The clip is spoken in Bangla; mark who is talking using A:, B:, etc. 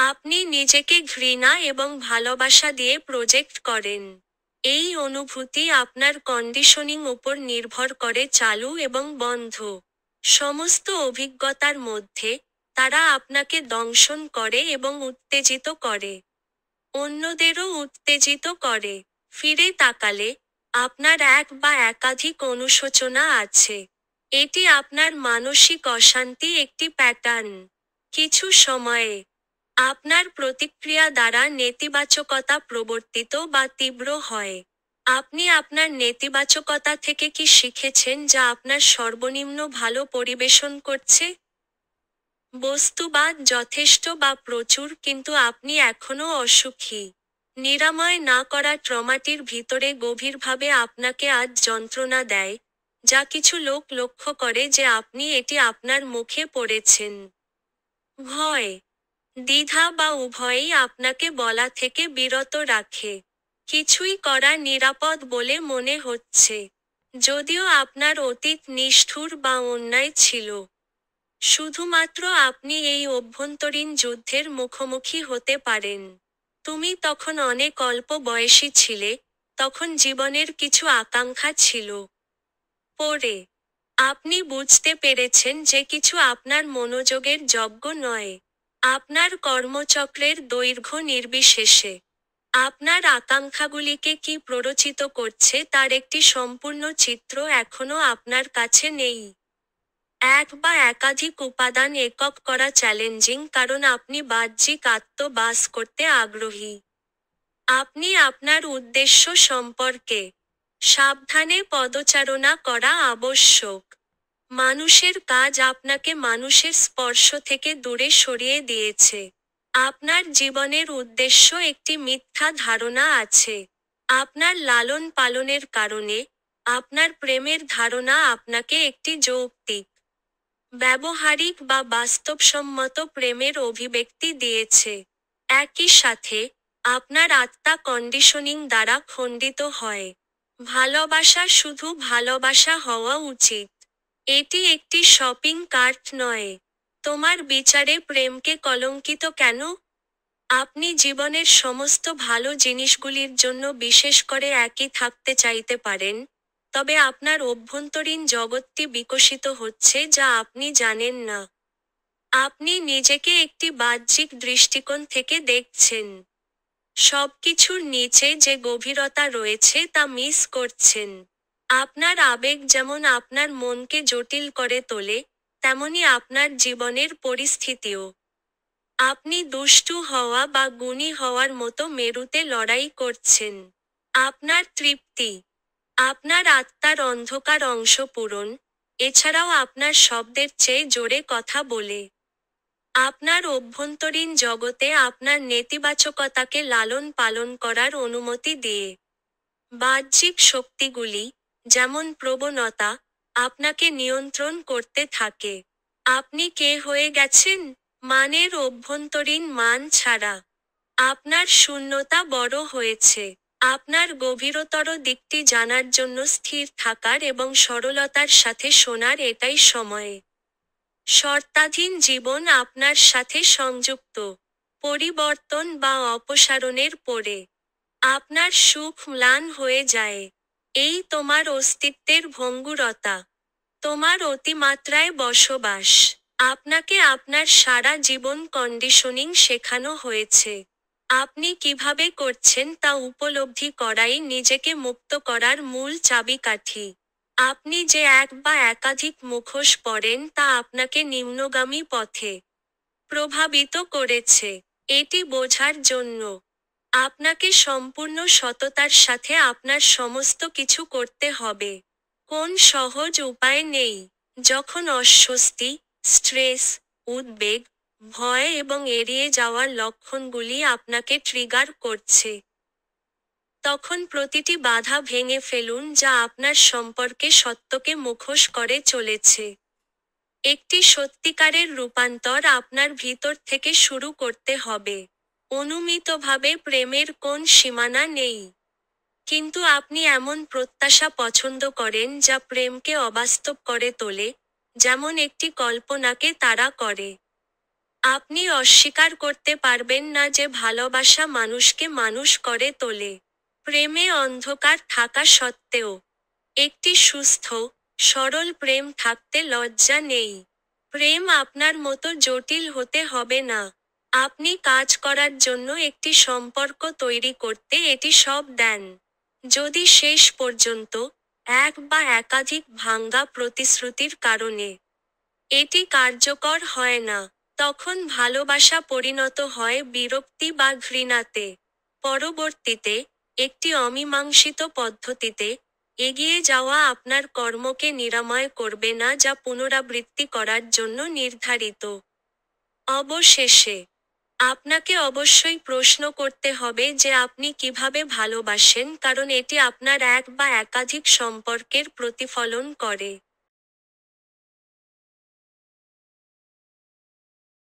A: আপনি নিজেকে ঘৃণা এবং ভালোবাসা দিয়ে প্রজেক্ট করেন। এই অনুভূতি আপনার কন্ডিশনিং উপর নির্ভর করে চালু এবং বন্ধ। সমস্ত অভিজ্ঞতার মধ্যে, তারা আপনাকে দংশন করে এবং উত্তেজিত করে। অন্যদেরও উত্তেজিত করে। ফিরে তাকালে, আপনার এক বা একাধিক অনুশোচনা আছে। এটি আপনার মানসিক অশান্তি একটি প্যাটার্ন। কিছু সময়ে, আপনার প্রতিক্রিয়া দ্বারা নেতিবাচকতা প্রবর্তিত বা তীব্র হয়। আপনি আপনার নেতিবাচকতা থেকে কি শিখেছেন যা আপনার সর্বনিম্ন ভালো পরিবেশন করছে? বস্তুবাদ যথেষ্ট বা প্রচুর, কিন্তু আপনি এখনও অসুখী। নিরাময় না করা ট্রমাটির ভিতরে গভীরভাবে আপনাকে আজ যন্ত্রণা দেয়, যা কিছু লোক লক্ষ্য করে যে আপনি এটি আপনার মুখে পড়েছেন। ভয়, দ্বিধা বা উভয়ই আপনাকে বলা থেকে বিরত রাখে। কিছুই করা নিরাপদ বলে মনে হচ্ছে, যদিও আপনার অতীত নিষ্ঠুর বা অন্যায় ছিল। শুধুমাত্র আপনি এই অভ্যন্তরীণ যুদ্ধের মুখোমুখি হতে পারেন। তুমি তখন অনেক অল্প বয়সী ছিলে, তখন জীবনের কিছু আকাঙ্ক্ষা ছিল। পরে, আপনি বুঝতে পেরেছেন যে কিছু আপনার মনোযোগের যোগ্য নয়। আপনার কর্মচক্রের দৈর্ঘ্য নির্বিশেষে, আপনার আকাঙ্ক্ষাগুলিকে কি প্ররোচিত করছে তার একটি সম্পূর্ণ চিত্র এখনও আপনার কাছে নেই। এক বা একাধিক উপাদান একক করা চ্যালেঞ্জিং কারণ আপনি বাহ্যিক বাস করতে আগ্রহী। আপনি আপনার উদ্দেশ্য সম্পর্কে সাবধানে পদচারণা করা আবশ্যক। মানুষের কাজ আপনাকে মানুষের স্পর্শ থেকে দূরে সরিয়ে দিয়েছে। আপনার জীবনের উদ্দেশ্য একটি মিথ্যা ধারণা আছে। আপনার লালন পালনের কারণে, আপনার প্রেমের ধারণা আপনাকে একটি যৌক্তিক, ব্যবহারিক বা বাস্তবসম্মত প্রেমের অভিব্যক্তি দিয়েছে। একই সাথে, আপনার আত্মা কন্ডিশনিং দ্বারা খণ্ডিত হয়। ভালোবাসা শুধু ভালোবাসা হওয়া উচিত। এটি একটি শপিং কার্ট নয়। তোমার বিচারে প্রেমকে কলঙ্কিত কেন? আপনি জীবনের সমস্ত ভালো জিনিসগুলির জন্য বিশেষ করে একই থাকতে চাইতে পারেন, তবে আপনার অভ্যন্তরীণ জগৎটি বিকশিত হচ্ছে যা আপনি জানেন না। আপনি নিজেকে একটি বাহ্যিক দৃষ্টিকোণ থেকে দেখছেন। সবকিছুর নিচে যে গভীরতা রয়েছে তা মিস করছেন। আপনার আবেগ যেমন আপনার মনকে জটিল করে তোলে, তেমনি আপনার জীবনের পরিস্থিতিও। আপনি দুষ্টু হওয়া বা গুণী হওয়ার মতো মেরুতে লড়াই করছেন। আপনার তৃপ্তি, আপনার আত্মার অন্ধকার অংশ পূরণ, এছাড়াও আপনার শব্দের চেয়ে জোরে কথা বলে। আপনার অভ্যন্তরীণ জগতে আপনার নেতিবাচকতাকে লালন পালন করার অনুমতি দিয়ে। বাহ্যিক শক্তিগুলি, যেমন প্রবণতা, আপনাকে নিয়ন্ত্রণ করতে থাকে। আপনি কে হয়ে গেছেন? মানের অভ্যন্তরীণ মান ছাড়া। আপনার শূন্যতা বড় হয়েছে। আপনার গভীরতর দিকটি জানার জন্য স্থির থাকার এবং সরলতার সাথে শোনার এটাই সময়। শর্তাধীন জীবন আপনার সাথে সংযুক্ত। পরিবর্তন বা অপসারণের পরে, আপনার সুখ ম্লান হয়ে যায়। এই তোমার অস্তিত্বের ভঙ্গুরতা। তোমার অতিমাত্রায় বসবাস। আপনাকে আপনার সারা জীবন কন্ডিশনিং শেখানো হয়েছে। আপনি কিভাবে করছেন তা উপলব্ধি করাই নিজেকে মুক্ত করার মূল চাবিকাঠি। আপনি যে এক বা একাধিক মুখোশ পরেন তা আপনাকে নিম্নগামী পথে প্রভাবিত করেছে। এটি বোঝার জন্য, আপনাকে সম্পূর্ণ সততার সাথে আপনার সমস্ত কিছু করতে হবে। কোন সহজ উপায় নেই। যখন অস্বস্তি, স্ট্রেস, উদ্বেগ, ভয় এবং এড়িয়ে যাওয়ার লক্ষণগুলি আপনাকে ট্রিগার করছে, তখন প্রতিটি বাধা ভেঙে ফেলুন যা আপনার সম্পর্কে সত্যকে মুখোশ করে চলেছে। একটি সত্যিকারের রূপান্তর আপনার ভিতর থেকে শুরু করতে হবে। অনুমিতভাবে প্রেমের কোন সীমানা নেই। কিন্তু আপনি এমন প্রত্যাশা পছন্দ করেন যা প্রেমকে অবাস্তব করে তোলে, যেমন একটি কল্পনাকে তাড়া করে। আপনি অস্বীকার করতে পারবেন না যে ভালোবাসা মানুষকে মানুষ করে তোলে। প্রেমে অন্ধকার থাকা সত্ত্বেও একটি সুস্থ, সরল প্রেম থাকতে লজ্জা নেই। প্রেম আপনার মতো জটিল হতে হবে না। আপনি কাজ করার জন্য একটি সম্পর্ক তৈরি করতে এটি সব দেন। যদি শেষ পর্যন্ত এক বা একাধিক ভাঙ্গা প্রতিশ্রুতির কারণে এটি কার্যকর হয় না, তখন ভালোবাসা পরিণত হয় বিরক্তি বা ঘৃণাতে। পরবর্তীতে, একটি অমীমাংসিত পদ্ধতিতে এগিয়ে যাওয়া আপনার কর্মকে নিরাময় করবে না যা পুনরাবৃত্তি করার জন্য নির্ধারিত। অবশেষে, আপনাকে অবশ্যই প্রশ্ন করতে হবে যে আপনি কিভাবে ভালোবাসেন, কারণ এটি আপনার এক বা একাধিক সম্পর্কের প্রতিফলন করে।